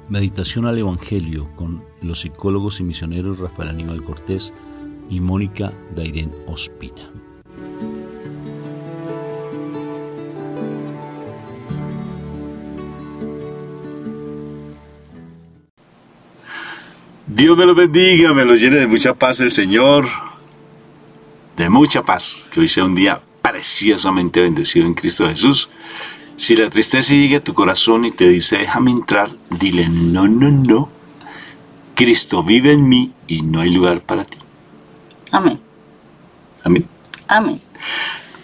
Meditación al Evangelio con los psicólogos y misioneros Rafael Aníbal Cortés y Mónica Dairén Ospina. Dios me lo bendiga, me lo llene de mucha paz el Señor, de mucha paz, que hoy sea un día preciosamente bendecido en Cristo Jesús. Si la tristeza llega a tu corazón y te dice, déjame entrar, dile, no, Cristo vive en mí y no hay lugar para ti. Amén. Amén. Amén.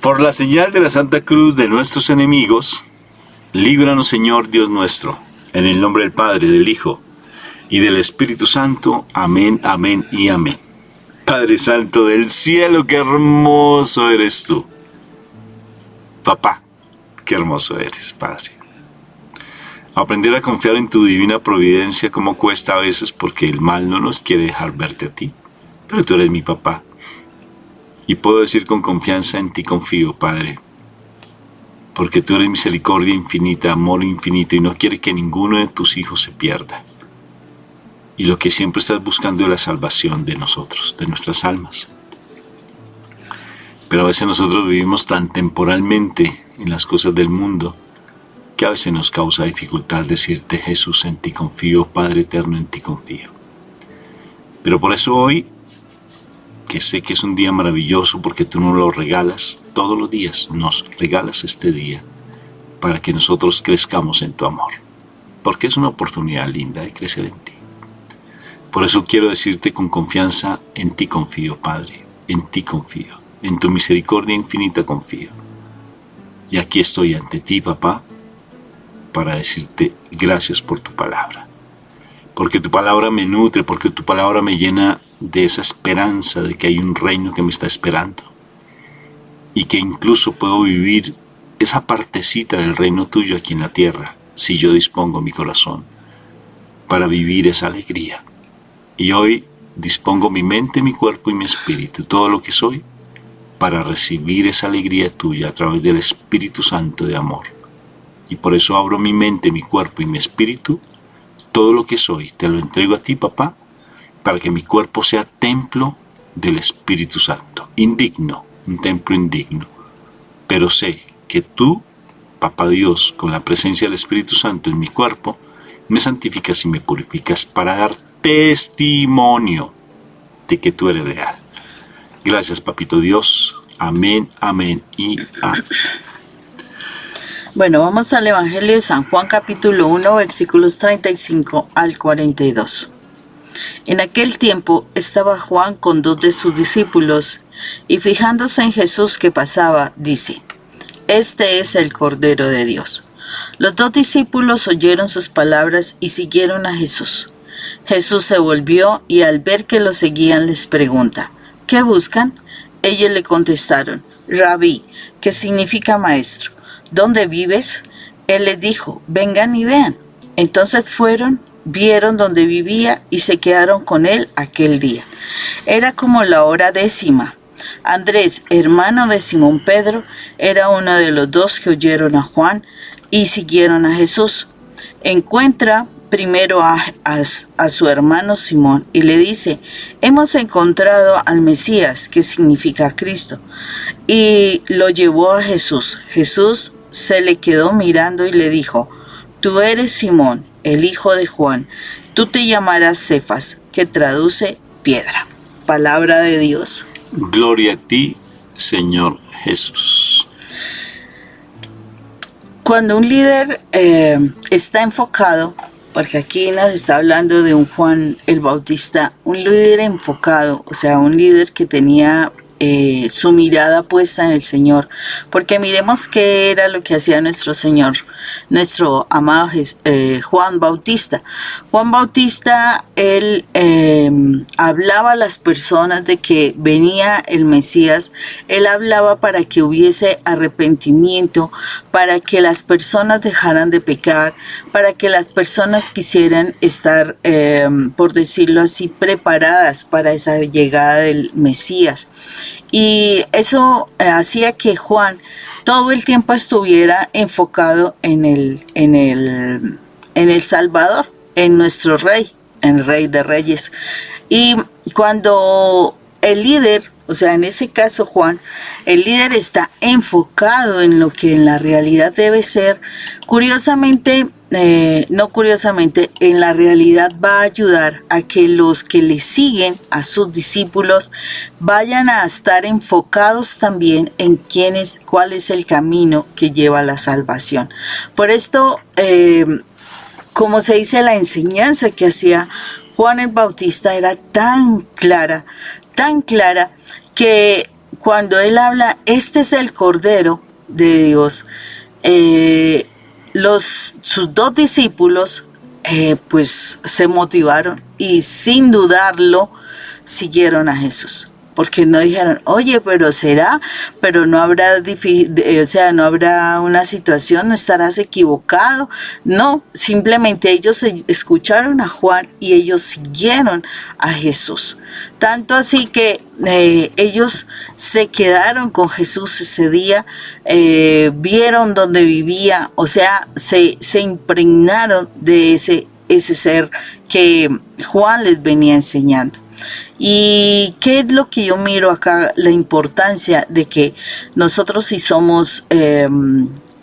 Por la señal de la Santa Cruz de nuestros enemigos, líbranos, Señor Dios nuestro, en el nombre del Padre, del Hijo y del Espíritu Santo. Amén, amén y amén. Padre Santo del cielo, qué hermoso eres tú. Papá, qué hermoso eres, Padre. Aprender a confiar en tu divina providencia, como cuesta a veces, porque el mal no nos quiere dejar verte a ti. Pero tú eres mi papá. Y puedo decir con confianza, en ti confío, Padre. Porque tú eres misericordia infinita, amor infinito, y no quieres que ninguno de tus hijos se pierda. Y lo que siempre estás buscando es la salvación de nosotros, de nuestras almas. Pero a veces nosotros vivimos tan temporalmente en las cosas del mundo que a veces nos causa dificultad decirte, Jesús, en ti confío, Padre eterno, en ti confío. Pero por eso hoy, que sé que es un día maravilloso porque tú nos lo regalas todos los días, nos regalas este día para que nosotros crezcamos en tu amor, porque es una oportunidad linda de crecer en ti. Por eso quiero decirte con confianza, en ti confío, Padre, en ti confío, en tu misericordia infinita confío. Y aquí estoy ante ti, papá, para decirte gracias por tu palabra. Porque tu palabra me nutre, porque tu palabra me llena de esa esperanza de que hay un reino que me está esperando. Y que incluso puedo vivir esa partecita del reino tuyo aquí en la tierra, si yo dispongo mi corazón para vivir esa alegría. Y hoy dispongo mi mente, mi cuerpo y mi espíritu, todo lo que soy, para recibir esa alegría tuya a través del Espíritu Santo de amor. Y por eso abro mi mente, mi cuerpo y mi espíritu, todo lo que soy, te lo entrego a ti, papá, para que mi cuerpo sea templo del Espíritu Santo. Indigno, un templo indigno. Pero sé que tú, papá Dios, con la presencia del Espíritu Santo en mi cuerpo, me santificas y me purificas para dar testimonio de que tú eres real. Gracias, papito Dios. Amén, amén y amén. Bueno, vamos al Evangelio de San Juan, capítulo 1, versículos 35 al 42. En aquel tiempo estaba Juan con 2 de sus discípulos, y fijándose en Jesús que pasaba, dice, Este es el Cordero de Dios. Los 2 discípulos oyeron sus palabras y siguieron a Jesús. Jesús se volvió y al ver que lo seguían les pregunta, ¿qué buscan? Ellos le contestaron, Rabí, que significa maestro, ¿dónde vives? Él les dijo, vengan y vean. Entonces fueron, vieron dónde vivía y se quedaron con él aquel día. Era como la hora 10:00. Andrés, hermano de Simón Pedro, era uno de los 2 que oyeron a Juan y siguieron a Jesús. Encuentra primero a su hermano Simón y le dice, hemos encontrado al Mesías, que significa Cristo, y lo llevó a Jesús. Jesús se le quedó mirando y le dijo, tú eres Simón, el hijo de Juan, tú te llamarás Cefas, que traduce piedra. Palabra de Dios. Gloria a ti, Señor Jesús. Cuando un líder está enfocado, porque aquí nos está hablando de un Juan el Bautista, un líder enfocado, o sea, un líder que tenía su mirada puesta en el Señor, porque miremos qué era lo que hacía nuestro Señor, nuestro amado Juan Bautista. Juan Bautista, él hablaba a las personas de que venía el Mesías, él hablaba para que hubiese arrepentimiento, para que las personas dejaran de pecar, para que las personas quisieran estar, por decirlo así, preparadas para esa llegada del Mesías. Y eso hacía que Juan todo el tiempo estuviera enfocado en el Salvador, en nuestro Rey, en Rey de Reyes. Y cuando el líder, o sea, en ese caso Juan, el líder está enfocado en lo que en la realidad debe ser, curiosamente, no curiosamente, en la realidad va a ayudar a que los que le siguen, a sus discípulos, vayan a estar enfocados también en cuál es el camino que lleva a la salvación. Por esto, como se dice, la enseñanza que hacía Juan el Bautista era tan clara, que cuando él habla, este es el Cordero de Dios, sus dos discípulos pues se motivaron y sin dudarlo siguieron a Jesús. Porque no dijeron, oye, pero será, pero no habrá, no habrá una situación, no estarás equivocado. No, simplemente ellos escucharon a Juan y ellos siguieron a Jesús. Tanto así que ellos se quedaron con Jesús ese día, vieron dónde vivía, o sea, se impregnaron de ese ser que Juan les venía enseñando. ¿Y qué es lo que yo miro acá? La importancia de que nosotros, si somos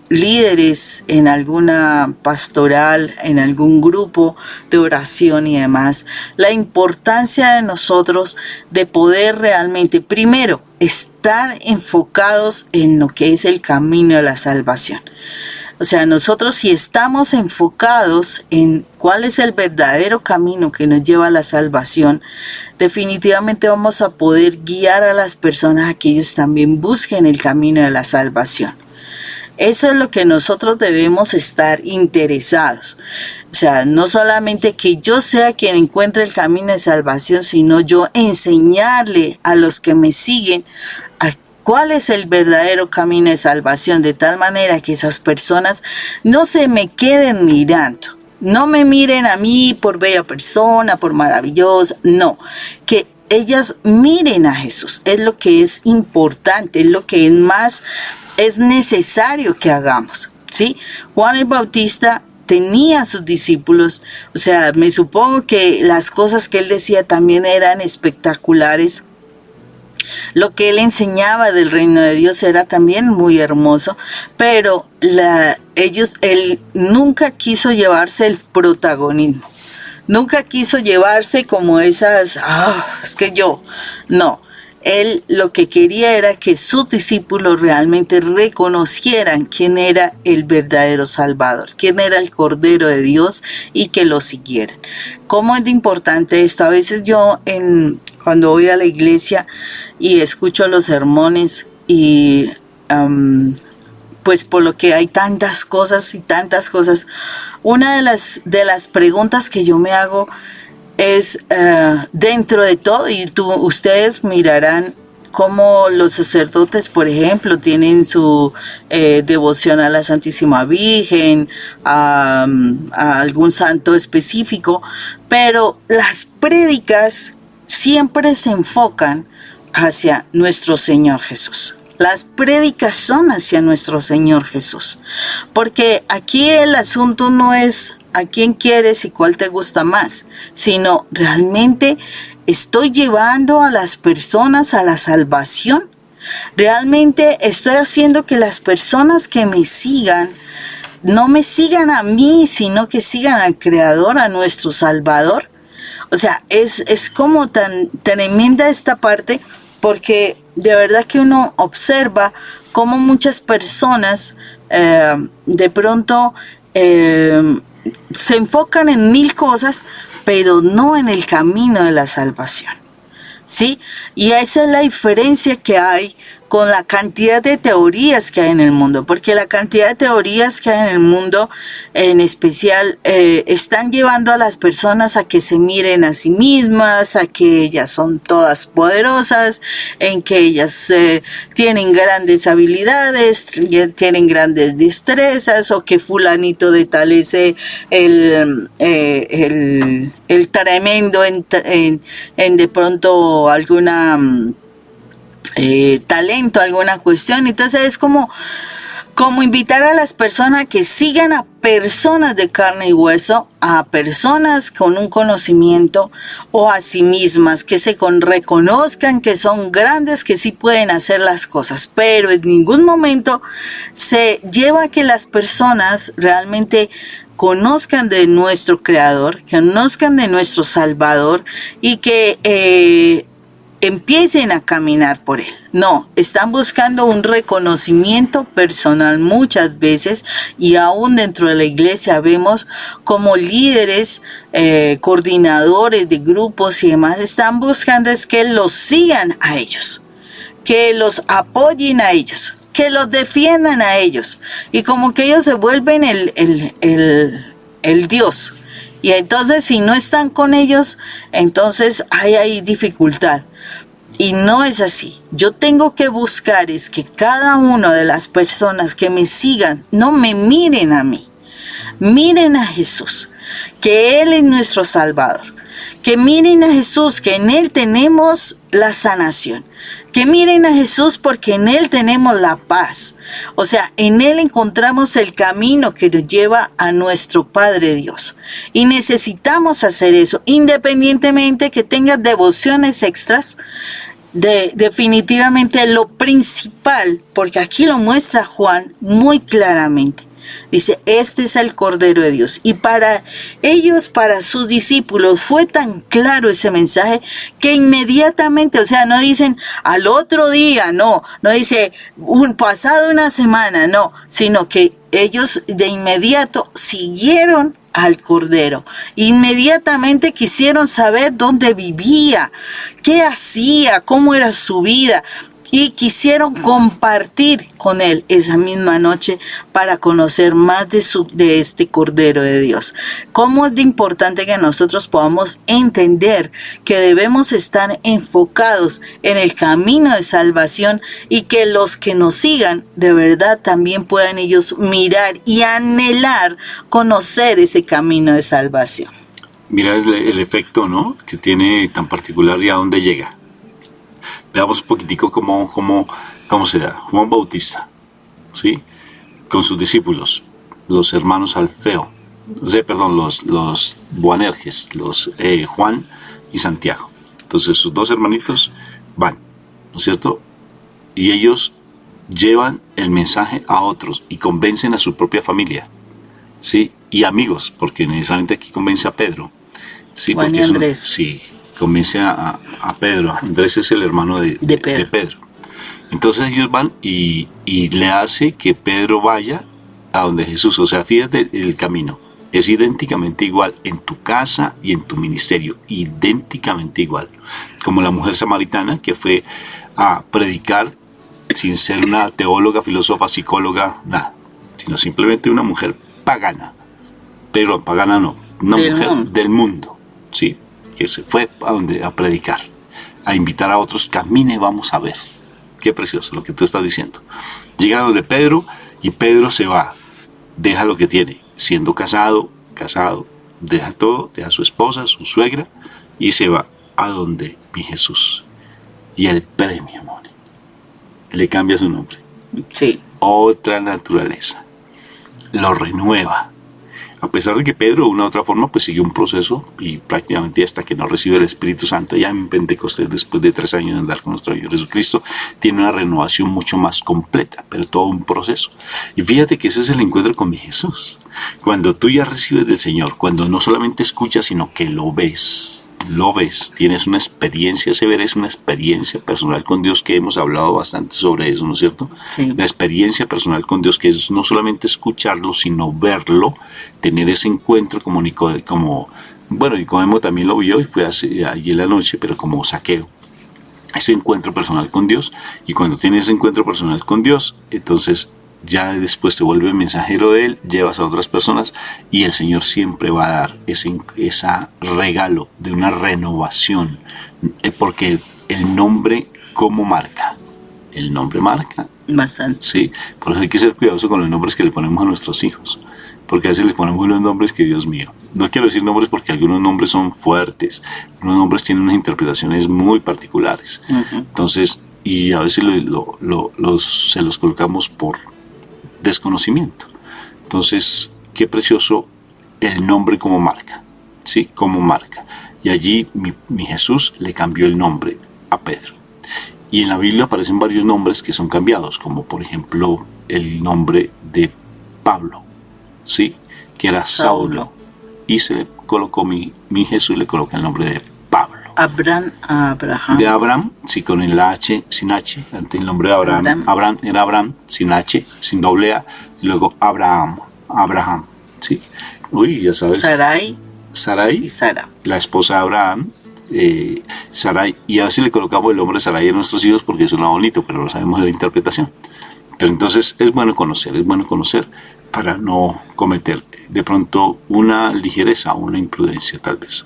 líderes en alguna pastoral, en algún grupo de oración y demás, la importancia de nosotros de poder realmente, primero, estar enfocados en lo que es el camino de la salvación. O sea, nosotros si estamos enfocados en cuál es el verdadero camino que nos lleva a la salvación, definitivamente vamos a poder guiar a las personas a que ellos también busquen el camino de la salvación. Eso es lo que nosotros debemos estar interesados. O sea, no solamente que yo sea quien encuentre el camino de salvación, sino yo enseñarle a los que me siguen cuál es el verdadero camino de salvación, de tal manera que esas personas no se me queden mirando, no me miren a mí por bella persona, por maravillosa, no, que ellas miren a Jesús, es lo que es importante, es lo que es necesario que hagamos, ¿sí? Juan el Bautista tenía a sus discípulos, o sea, me supongo que las cosas que él decía también eran espectaculares. Lo que él enseñaba del reino de Dios era también muy hermoso, pero él nunca quiso llevarse el protagonismo, nunca quiso llevarse como esas, es que yo, no. Él lo que quería era que sus discípulos realmente reconocieran quién era el verdadero Salvador, quién era el Cordero de Dios y que lo siguieran. ¿Cómo es importante esto? A veces yo cuando voy a la iglesia y escucho los sermones y pues por lo que hay tantas cosas, una de las preguntas que yo me hago es dentro de todo, y ustedes mirarán cómo los sacerdotes, por ejemplo, tienen su devoción a la Santísima Virgen, a algún santo específico, pero las prédicas siempre se enfocan hacia nuestro Señor Jesús. Las prédicas son hacia nuestro Señor Jesús, porque aquí el asunto no es a quién quieres y cuál te gusta más, sino realmente estoy llevando a las personas a la salvación. Realmente estoy haciendo que las personas que me sigan no me sigan a mí, sino que sigan al Creador, a nuestro Salvador. O sea, es como tan tremenda esta parte, porque de verdad que uno observa cómo muchas personas de pronto se enfocan en 1000 cosas, pero no en el camino de la salvación, ¿sí? Y esa es la diferencia que hay con la cantidad de teorías que hay en el mundo, porque la cantidad de teorías que hay en el mundo, en especial, están llevando a las personas a que se miren a sí mismas, a que ellas son todas poderosas, en que ellas tienen grandes habilidades, tienen grandes destrezas, o que fulanito de tal es el tremendo en de pronto alguna talento, alguna cuestión. Entonces es como como invitar a las personas que sigan a personas de carne y hueso, a personas con un conocimiento o a sí mismas, que se reconozcan que son grandes, que sí pueden hacer las cosas, pero en ningún momento se lleva a que las personas realmente conozcan de nuestro Creador, que conozcan de nuestro Salvador y que empiecen a caminar por Él. No, están buscando un reconocimiento personal muchas veces, y aún dentro de la iglesia vemos como líderes, coordinadores de grupos y demás, están buscando es que los sigan a ellos, que los apoyen a ellos, que los defiendan a ellos, y como que ellos se vuelven el Dios. Y entonces si no están con ellos, entonces hay dificultad. Y no es así. Yo tengo que buscar es que cada una de las personas que me sigan no me miren a mí, miren a Jesús, que Él es nuestro Salvador. Que miren a Jesús, que en Él tenemos la sanación. Que miren a Jesús porque en Él tenemos la paz. O sea, en Él encontramos el camino que nos lleva a nuestro Padre Dios. Y necesitamos hacer eso, independientemente que tengas devociones extras. Definitivamente lo principal, porque aquí lo muestra Juan muy claramente. Dice, este es el Cordero de Dios. Y para ellos, para sus discípulos, fue tan claro ese mensaje que inmediatamente, o sea, no dicen al otro día, no dice pasado una semana, no, sino que ellos de inmediato siguieron al Cordero. Inmediatamente quisieron saber dónde vivía, qué hacía, cómo era su vida. Y quisieron compartir con Él esa misma noche para conocer más de este Cordero de Dios. Cómo es de importante que nosotros podamos entender que debemos estar enfocados en el camino de salvación, y que los que nos sigan de verdad también puedan ellos mirar y anhelar conocer ese camino de salvación. Mira el efecto, ¿no?, que tiene tan particular y a dónde llega. Veamos un poquitico cómo se da. Juan Bautista, ¿sí?, con sus discípulos, los hermanos Alfeo, los Boanerges, Juan y Santiago. Entonces sus dos hermanitos van, ¿no es cierto? Y ellos llevan el mensaje a otros y convencen a su propia familia, ¿sí?, y amigos, porque necesariamente aquí convence a Pedro, ¿sí? Juan y Andrés. Sí, convence a Pedro. Andrés es el hermano de Pedro. Entonces ellos van y le hace que Pedro vaya a donde Jesús. O sea, fíjate el camino. Es idénticamente igual en tu casa y en tu ministerio. Idénticamente igual. Como la mujer samaritana que fue a predicar sin ser una teóloga, filósofa, psicóloga, nada. Sino simplemente una mujer pagana. Pero pagana no. Una mujer del mundo. Sí. Que se fue a predicar, a invitar a otros, camine, vamos a ver. Qué precioso lo que tú estás diciendo. Llega donde Pedro, y Pedro se va, deja lo que tiene, siendo casado, deja todo, deja a su esposa, su suegra, y se va a donde mi Jesús. Y el premio, amor, le cambia su nombre. Sí. Otra naturaleza. Lo renueva. A pesar de que Pedro, de una u otra forma, pues siguió un proceso, y prácticamente hasta que no recibe el Espíritu Santo, ya en Pentecostés, después de 3 años de andar con nuestro Señor Jesucristo, tiene una renovación mucho más completa, pero todo un proceso. Y fíjate que ese es el encuentro con mi Jesús. Cuando tú ya recibes del Señor, cuando no solamente escuchas, sino que lo ves, tienes una experiencia, ese ver es una experiencia personal con Dios, que hemos hablado bastante sobre eso, ¿no es cierto? Sí. La experiencia personal con Dios, que es no solamente escucharlo, sino verlo, tener ese encuentro como Nicodemo también lo vio, y fue allí en la noche, pero como Zaqueo. Ese encuentro personal con Dios, y cuando tienes ese encuentro personal con Dios, entonces ya después te vuelve mensajero de Él, llevas a otras personas, y el Señor siempre va a dar ese regalo de una renovación, porque el nombre, ¿cómo marca? El nombre marca. Bastante. Sí, por eso hay que ser cuidadoso con los nombres que le ponemos a nuestros hijos, porque a veces les ponemos unos nombres que, Dios mío, no quiero decir nombres porque algunos nombres son fuertes, algunos nombres tienen unas interpretaciones muy particulares. Uh-huh. Entonces, y a veces se los colocamos desconocimiento. Entonces, qué precioso el nombre como marca, ¿sí? Como marca. Y allí mi Jesús le cambió el nombre a Pedro. Y en la Biblia aparecen varios nombres que son cambiados, como por ejemplo el nombre de Pablo, ¿sí? Que era Saulo. Y se le colocó mi Jesús, le coloca el nombre de Pablo. Abraham. De Abraham, sí, con el H, sin H, ante el nombre de Abraham. Abraham era Abraham, sin H, sin doble A, y luego Abraham, ¿sí? Uy, ya sabes. Sarai Y Sara. La esposa de Abraham, Sarai, y a veces le colocamos el nombre de Sarai a nuestros hijos porque suena bonito, pero no sabemos la interpretación. Pero entonces es bueno conocer para no cometer de pronto una ligereza, una imprudencia tal vez.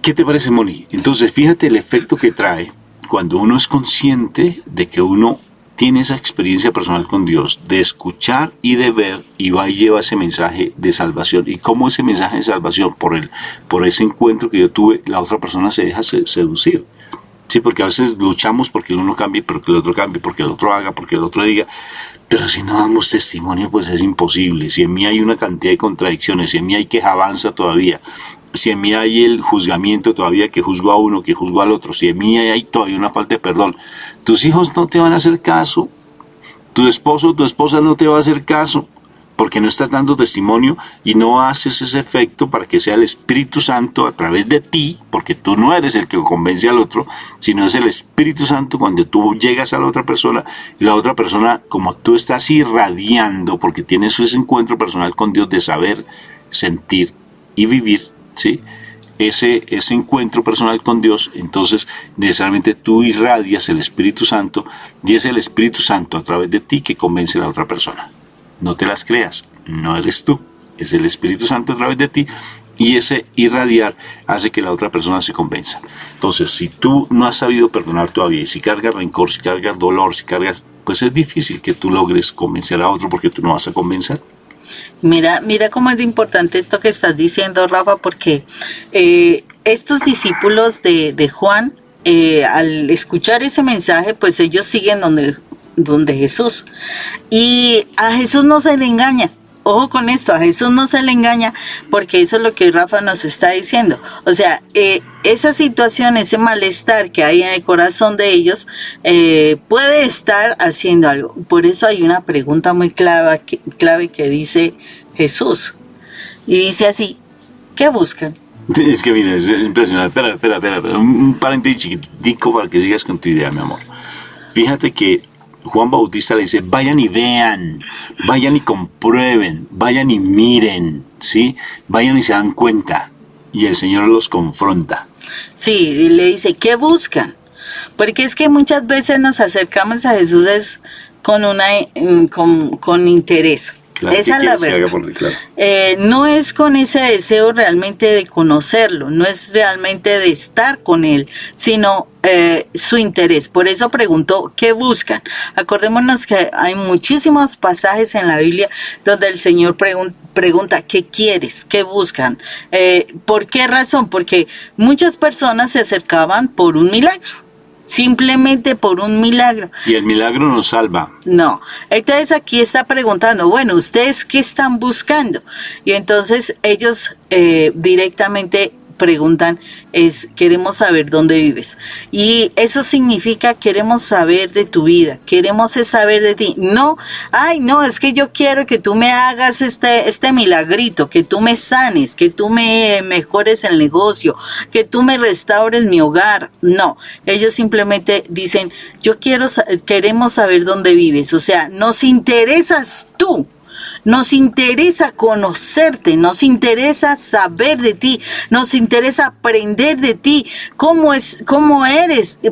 ¿Qué te parece, Moni? Entonces fíjate el efecto que trae cuando uno es consciente de que uno tiene esa experiencia personal con Dios, de escuchar y de ver, y va y lleva ese mensaje de salvación. Y cómo ese mensaje de salvación, por ese encuentro que yo tuve, la otra persona se deja seducir. Sí, porque a veces luchamos porque el uno cambie, porque el otro cambie, porque el otro haga, porque el otro diga. Pero si no damos testimonio, pues es imposible. Si en mí hay una cantidad de contradicciones, si en mí hay quejabanza todavía, si en mí hay el juzgamiento todavía, que juzgo a uno, que juzgo al otro, si en mí hay todavía una falta de perdón, tus hijos no te van a hacer caso, tu esposo o tu esposa no te va a hacer caso, porque no estás dando testimonio y no haces ese efecto para que sea el Espíritu Santo a través de ti, porque tú no eres el que convence al otro, sino es el Espíritu Santo cuando tú llegas a la otra persona, y la otra persona, como tú estás irradiando, porque tienes ese encuentro personal con Dios de saber, sentir y vivir, ¿sí? Ese encuentro personal con Dios, entonces necesariamente tú irradias el Espíritu Santo, y es el Espíritu Santo a través de ti que convence a la otra persona. No te las creas, no eres tú, es el Espíritu Santo a través de ti, y ese irradiar hace que la otra persona se convenza. Entonces, si tú no has sabido perdonar todavía, y si cargas rencor, si cargas dolor, pues es difícil que tú logres convencer a otro, porque tú no vas a convencer. Mira cómo es importante esto que estás diciendo, Rafa, porque estos discípulos de Juan, al escuchar ese mensaje, pues ellos siguen donde Jesús. Y a Jesús no se le engaña. Ojo con esto, a Jesús no se le engaña, porque eso es lo que Rafa nos está diciendo. O sea, esa situación, ese malestar que hay en el corazón de ellos, puede estar haciendo algo. Por eso hay una pregunta muy clave que dice Jesús. Y dice así, ¿qué buscan? Es que mira, es impresionante. Espera. Un paréntesis chiquitico para que sigas con tu idea, mi amor. Fíjate que Juan Bautista le dice, vayan y vean, vayan y comprueben, vayan y miren, ¿sí? Vayan y se dan cuenta. Y el Señor los confronta. Sí, y le dice, ¿qué buscan? Porque es que muchas veces nos acercamos a Jesús con interés. Claro, esa es la verdad. Claro. No es con ese deseo realmente de conocerlo, no es realmente de estar con él, sino su interés. Por eso preguntó, ¿qué buscan? Acordémonos que hay muchísimos pasajes en la Biblia donde el Señor pregunta, ¿qué quieres? ¿Qué buscan? ¿Por qué razón? Porque muchas personas se acercaban por un milagro. Simplemente por un milagro. Y el milagro nos salva. No. Entonces aquí está preguntando, bueno, ¿ustedes qué están buscando? Y entonces ellos directamente preguntan, queremos saber dónde vives. Y eso significa, queremos saber de tu vida, queremos saber de ti. No, es que yo quiero que tú me hagas este milagrito, que tú me sanes, que tú me mejores el negocio, que tú me restaures mi hogar. No, ellos simplemente dicen, queremos saber dónde vives. O sea, nos interesas tú. Nos interesa conocerte, nos interesa saber de ti, nos interesa aprender de ti, cómo eres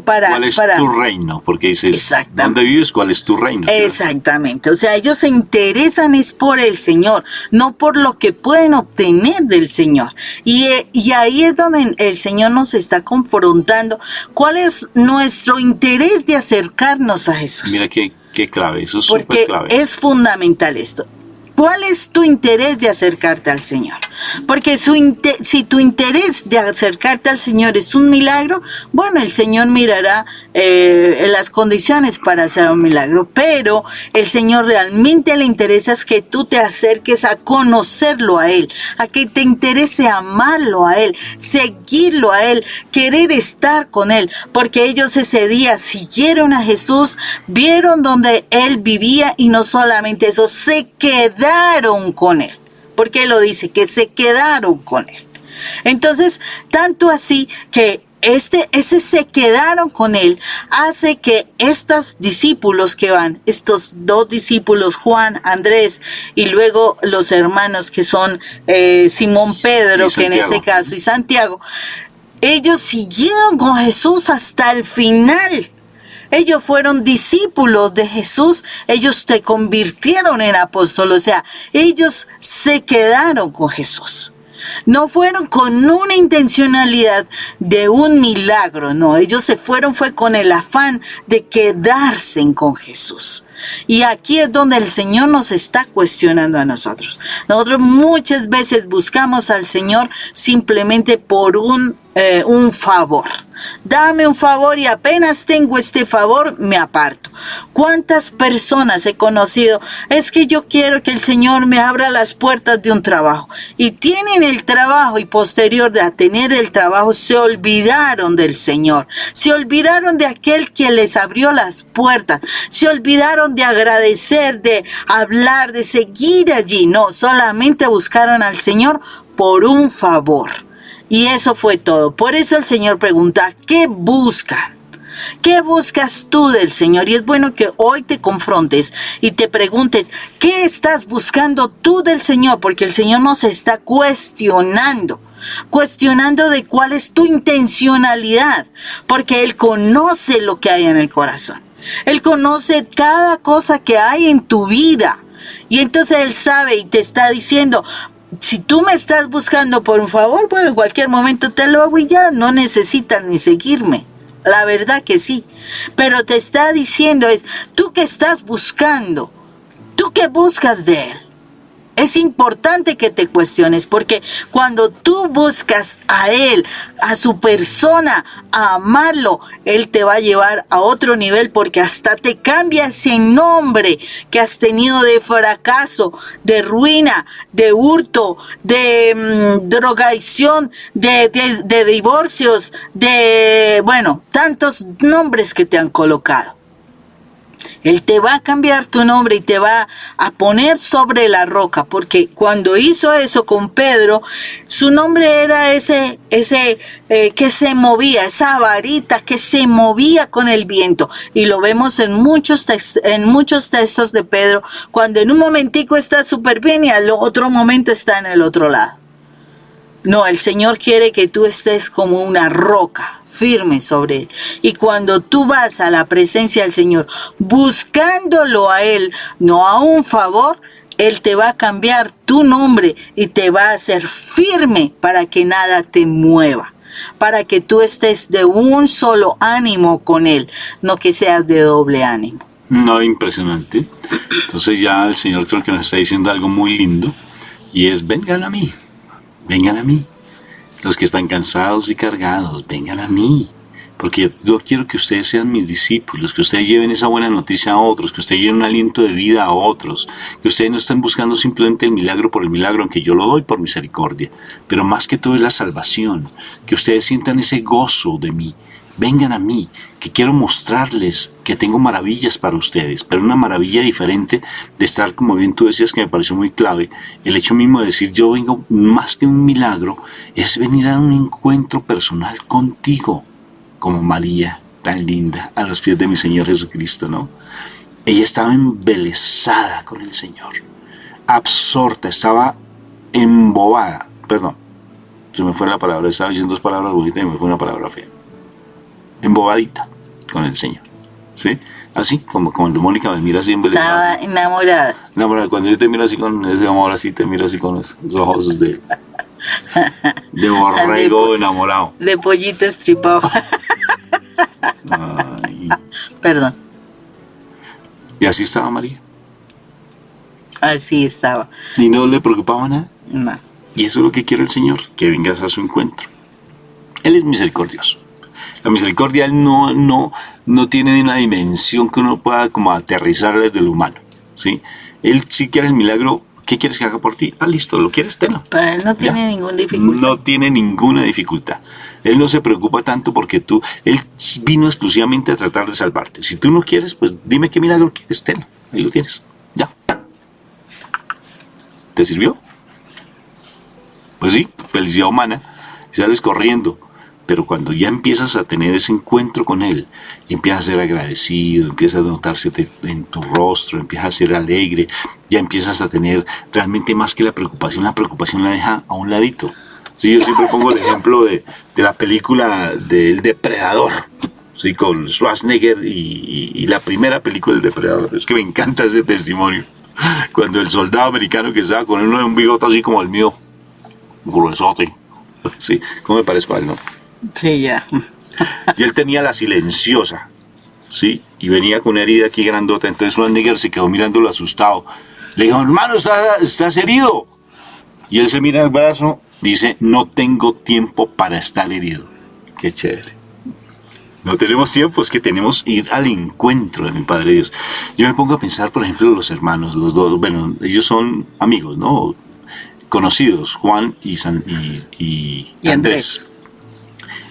¿Cuál es tu reino? Porque dices, ¿dónde vives? ¿Cuál es tu reino? Exactamente, o sea, ellos se interesan es por el Señor, no por lo que pueden obtener del Señor. Y ahí es donde el Señor nos está confrontando. ¿Cuál es nuestro interés de acercarnos a Jesús? Mira qué clave, eso es súper clave. Porque es fundamental esto. ¿Cuál es tu interés de acercarte al Señor? Porque si tu interés de acercarte al Señor es un milagro, bueno, el Señor mirará las condiciones para hacer un milagro, pero el Señor realmente le interesa es que tú te acerques a conocerlo a Él, a que te interese amarlo a Él, seguirlo a Él, querer estar con Él, porque ellos ese día siguieron a Jesús, vieron donde Él vivía y no solamente eso, se quedaron con Él, porque Él lo dice, que se quedaron con Él. Entonces, tanto así que ese se quedaron con Él, hace que estos discípulos que van, estos dos discípulos, Juan, Andrés, y luego los hermanos que son Simón Pedro, que en este caso, y Santiago, ellos siguieron con Jesús hasta el final. Ellos fueron discípulos de Jesús, ellos se convirtieron en apóstoles, o sea, ellos se quedaron con Jesús. No fueron con una intencionalidad de un milagro, no, ellos se fueron fue con el afán de quedarse con Jesús. Y aquí es donde el Señor nos está cuestionando a nosotros. Nosotros muchas veces buscamos al Señor simplemente por un favor. Dame un favor y apenas tengo este favor me aparto. ¿Cuántas personas he conocido? Es que yo quiero que el Señor me abra las puertas de un trabajo. Y tienen el trabajo y posterior a tener el trabajo se olvidaron del Señor. Se olvidaron de aquel que les abrió las puertas. Se olvidaron de agradecer, de hablar, de seguir allí. No, solamente buscaron al Señor por un favor. Y eso fue todo. Por eso el Señor pregunta, ¿qué buscan? ¿Qué buscas tú del Señor? Y es bueno que hoy te confrontes y te preguntes, ¿qué estás buscando tú del Señor? Porque el Señor nos está cuestionando de cuál es tu intencionalidad, porque Él conoce lo que hay en el corazón. Él conoce cada cosa que hay en tu vida. Y entonces Él sabe y te está diciendo, si tú me estás buscando por un favor, pues en cualquier momento te lo hago y ya no necesitas ni seguirme. La verdad que sí. Pero te está diciendo es, ¿tú qué estás buscando? ¿Tú qué buscas de Él? Es importante que te cuestiones, porque cuando tú buscas a Él, a su persona, a amarlo, Él te va a llevar a otro nivel, porque hasta te cambia ese nombre que has tenido de fracaso, de ruina, de hurto, de drogadicción, de divorcios, tantos nombres que te han colocado. Él te va a cambiar tu nombre y te va a poner sobre la roca, porque cuando hizo eso con Pedro, su nombre era ese que se movía, esa varita que se movía con el viento. Y lo vemos en muchos textos de Pedro, cuando en un momentico está súper bien y al otro momento está en el otro lado. No, el Señor quiere que tú estés como una roca, firme sobre Él. Y cuando tú vas a la presencia del Señor, buscándolo a Él, no a un favor, Él te va a cambiar tu nombre y te va a hacer firme para que nada te mueva, para que tú estés de un solo ánimo con Él, no que seas de doble ánimo. No, impresionante. Entonces ya el Señor creo que nos está diciendo algo muy lindo, y es, vengan a mí. Los que están cansados y cargados, vengan a mí. Porque yo quiero que ustedes sean mis discípulos, que ustedes lleven esa buena noticia a otros, que ustedes lleven un aliento de vida a otros, que ustedes no estén buscando simplemente el milagro por el milagro, aunque yo lo doy por misericordia, pero más que todo es la salvación, que ustedes sientan ese gozo de mí. Vengan a mí, que quiero mostrarles que tengo maravillas para ustedes, pero una maravilla diferente de estar, como bien tú decías, que me pareció muy clave, el hecho mismo de decir yo vengo más que un milagro, es venir a un encuentro personal contigo, como María, tan linda, a los pies de mi Señor Jesucristo, ¿no? Ella estaba embelesada con el Señor, absorta, estaba embobada, perdón, se me fue la palabra, estaba diciendo dos palabras bonitas y me fue una palabra fea. Embobadita con el Señor, ¿sí? Así, como cuando Mónica me mira así embelesada. Estaba enamorada. Enamorada, cuando yo te miro así con ese amor, así te miro así con esos ojos de borrego enamorado. De pollito estripado. Ay. Perdón. Y así estaba María. Así estaba. Y no le preocupaba nada. No. Y eso es lo que quiere el Señor, que vengas a su encuentro. Él es misericordioso. La misericordia no tiene una dimensión que uno pueda como aterrizar desde lo humano, ¿sí? Él sí quiere el milagro. ¿Qué quieres que haga por ti? Ah, listo, ¿lo quieres? Tenlo. Para él no tiene ninguna dificultad. No tiene ninguna dificultad. Él no se preocupa tanto porque él vino exclusivamente a tratar de salvarte. Si tú no quieres, pues dime qué milagro quieres, tenlo. Ahí lo tienes. Ya. ¿Te sirvió? Pues sí, felicidad humana. Y sales corriendo. Pero cuando ya empiezas a tener ese encuentro con Él, empiezas a ser agradecido, empiezas a notarse en tu rostro, empiezas a ser alegre, ya empiezas a tener realmente más que la preocupación la deja a un ladito. Sí, yo siempre pongo el ejemplo de la película del Depredador, ¿sí? Con Schwarzenegger y la primera película del Depredador. Es que me encanta ese testimonio. Cuando el soldado americano que estaba con un bigote así como el mío, gruesote, sí, ¿cómo me parezco a él, no? Sí, ya. Y él tenía la silenciosa, ¿sí? Y venía con una herida aquí grandota. Entonces Schwarzenegger se quedó mirándolo asustado. Le dijo, hermano, ¿estás herido? Y él se mira el brazo, dice, no tengo tiempo para estar herido. Qué chévere. No tenemos tiempo, es que tenemos que ir al encuentro de mi Padre Dios. Yo me pongo a pensar, por ejemplo, los hermanos, los dos, bueno, ellos son amigos, ¿no? Conocidos, Juan y Andrés.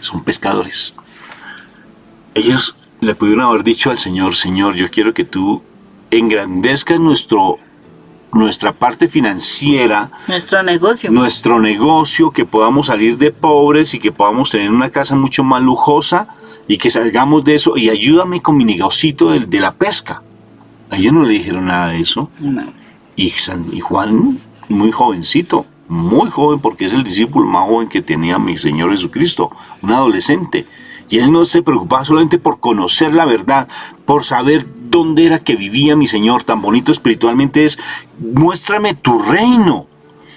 Son pescadores. Ellos le pudieron haber dicho al Señor, Señor, yo quiero que tú engrandezcas nuestra parte financiera, nuestro negocio, que podamos salir de pobres y que podamos tener una casa mucho más lujosa y que salgamos de eso, y ayúdame con mi negocito de la pesca. A ellos no le dijeron nada de eso. No. Y Juan, muy jovencito, muy joven, porque es el discípulo más joven que tenía mi Señor Jesucristo, un adolescente. Y él no se preocupaba solamente por conocer la verdad, por saber dónde era que vivía mi Señor. Tan bonito espiritualmente es, muéstrame tu reino,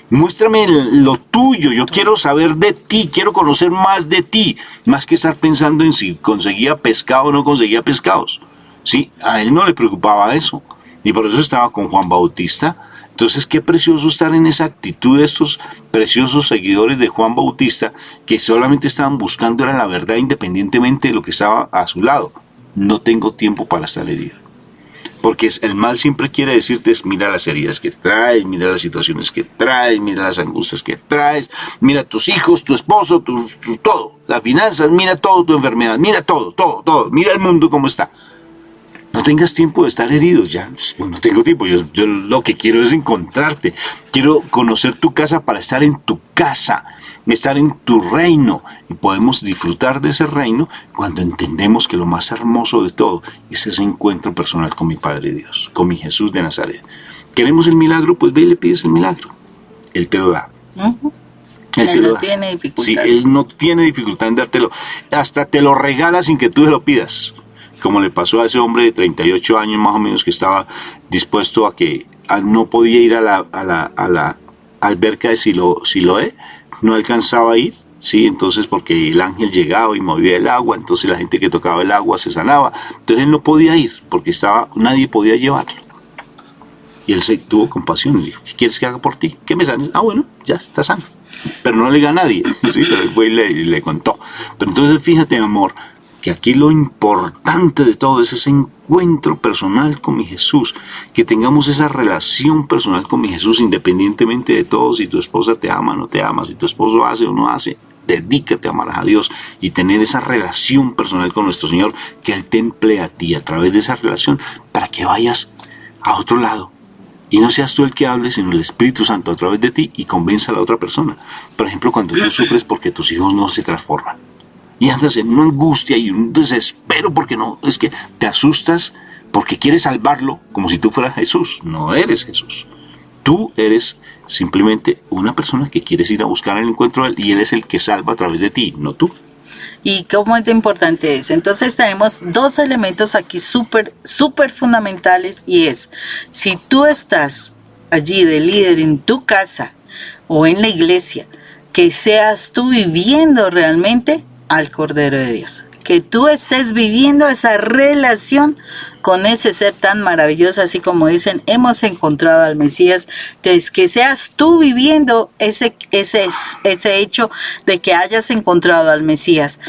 muéstrame lo tuyo, yo quiero saber de ti, quiero conocer más de ti, más que estar pensando en si conseguía pescado o no conseguía pescados. ¿Sí? A él no le preocupaba eso, y por eso estaba con Juan Bautista. Entonces, qué precioso estar en esa actitud de estos preciosos seguidores de Juan Bautista, que solamente estaban buscando era la verdad independientemente de lo que estaba a su lado. No tengo tiempo para estar herido. Porque el mal siempre quiere decirte, mira las heridas que traes, mira las situaciones que traes, mira las angustias que traes, mira tus hijos, tu esposo, todo, las finanzas, mira todo, tu enfermedad, mira todo, mira el mundo cómo está. No tengas tiempo de estar heridos, ya, pues no tengo tiempo, yo lo que quiero es encontrarte, quiero conocer tu casa para estar en tu casa, estar en tu reino, y podemos disfrutar de ese reino cuando entendemos que lo más hermoso de todo es ese encuentro personal con mi Padre Dios, con mi Jesús de Nazaret. ¿Queremos el milagro? Pues ve y le pides el milagro, Él te lo da. Él no tiene dificultad. Sí, Él no tiene dificultad en dártelo, hasta te lo regala sin que tú se lo pidas. Como le pasó a ese hombre de 38 años más o menos que estaba dispuesto a que no podía ir a la alberca de Siloé, no alcanzaba a ir, ¿sí? Entonces porque el ángel llegaba y movía el agua, entonces la gente que tocaba el agua se sanaba, entonces él no podía ir porque nadie podía llevarlo. Y él se tuvo compasión y dijo, ¿qué quieres que haga por ti? ¿Que me sanes? Ah, bueno, ya está sano. Pero no le diga a nadie, ¿sí? Pero él fue y le contó. Pero entonces fíjate, mi amor, que aquí lo importante de todo es ese encuentro personal con mi Jesús, que tengamos esa relación personal con mi Jesús independientemente de todo, si tu esposa te ama o no te ama, si tu esposo hace o no hace, dedícate a amar a Dios y tener esa relación personal con nuestro Señor, que Él te emplea a ti a través de esa relación para que vayas a otro lado. Y no seas tú el que hable, sino el Espíritu Santo a través de ti y convenza a la otra persona. Por ejemplo, cuando tú sufres porque tus hijos no se transforman. Y andas en una angustia y un desespero porque no, es que te asustas porque quieres salvarlo como si tú fueras Jesús. No eres Jesús. Tú eres simplemente una persona que quieres ir a buscar el encuentro de Él y Él es el que salva a través de ti, no tú. ¿Y cómo es de importante eso? Entonces tenemos dos elementos aquí súper fundamentales, y es, si tú estás allí de líder en tu casa o en la iglesia, que seas tú viviendo realmente al Cordero de Dios, que tú estés viviendo esa relación con ese ser tan maravilloso, así como dicen, hemos encontrado al Mesías. Entonces, que seas tú viviendo ese hecho de que hayas encontrado al Mesías.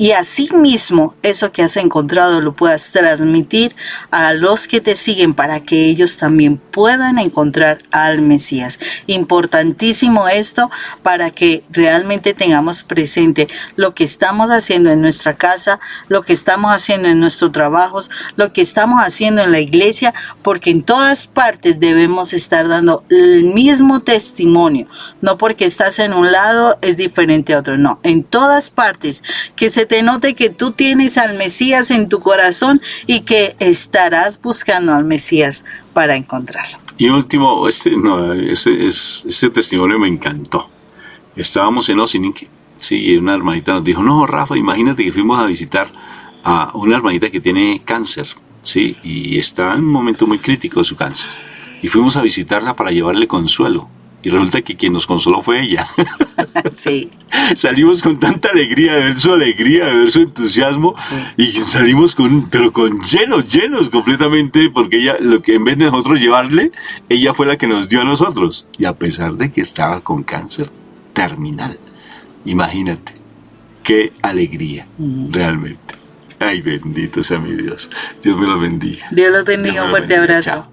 y asimismo eso que has encontrado lo puedas transmitir a los que te siguen para que ellos también puedan encontrar al Mesías. Importantísimo esto para que realmente tengamos presente lo que estamos haciendo en nuestra casa, lo que estamos haciendo en nuestros trabajos, lo que estamos haciendo en la iglesia, porque en todas partes debemos estar dando el mismo testimonio. No porque estás en un lado es diferente a otro, no. En todas partes, que se te note que tú tienes al Mesías en tu corazón y que estarás buscando al Mesías para encontrarlo. Y último, ese testimonio me encantó. Estábamos en Ossining, sí, y una hermanita nos dijo, no, Rafa, imagínate que fuimos a visitar a una hermanita que tiene cáncer, sí, y está en un momento muy crítico de su cáncer. Y fuimos a visitarla para llevarle consuelo. Y resulta que quien nos consoló fue ella. Sí. Salimos con tanta alegría de ver su entusiasmo, sí. Y salimos pero con llenos completamente, porque ella, lo que en vez de nosotros llevarle, ella fue la que nos dio a nosotros. Y a pesar de que estaba con cáncer terminal. Imagínate, qué alegría, realmente. Ay, bendito sea mi Dios. Dios me lo bendiga. Dios los bendiga, un fuerte abrazo. Chao.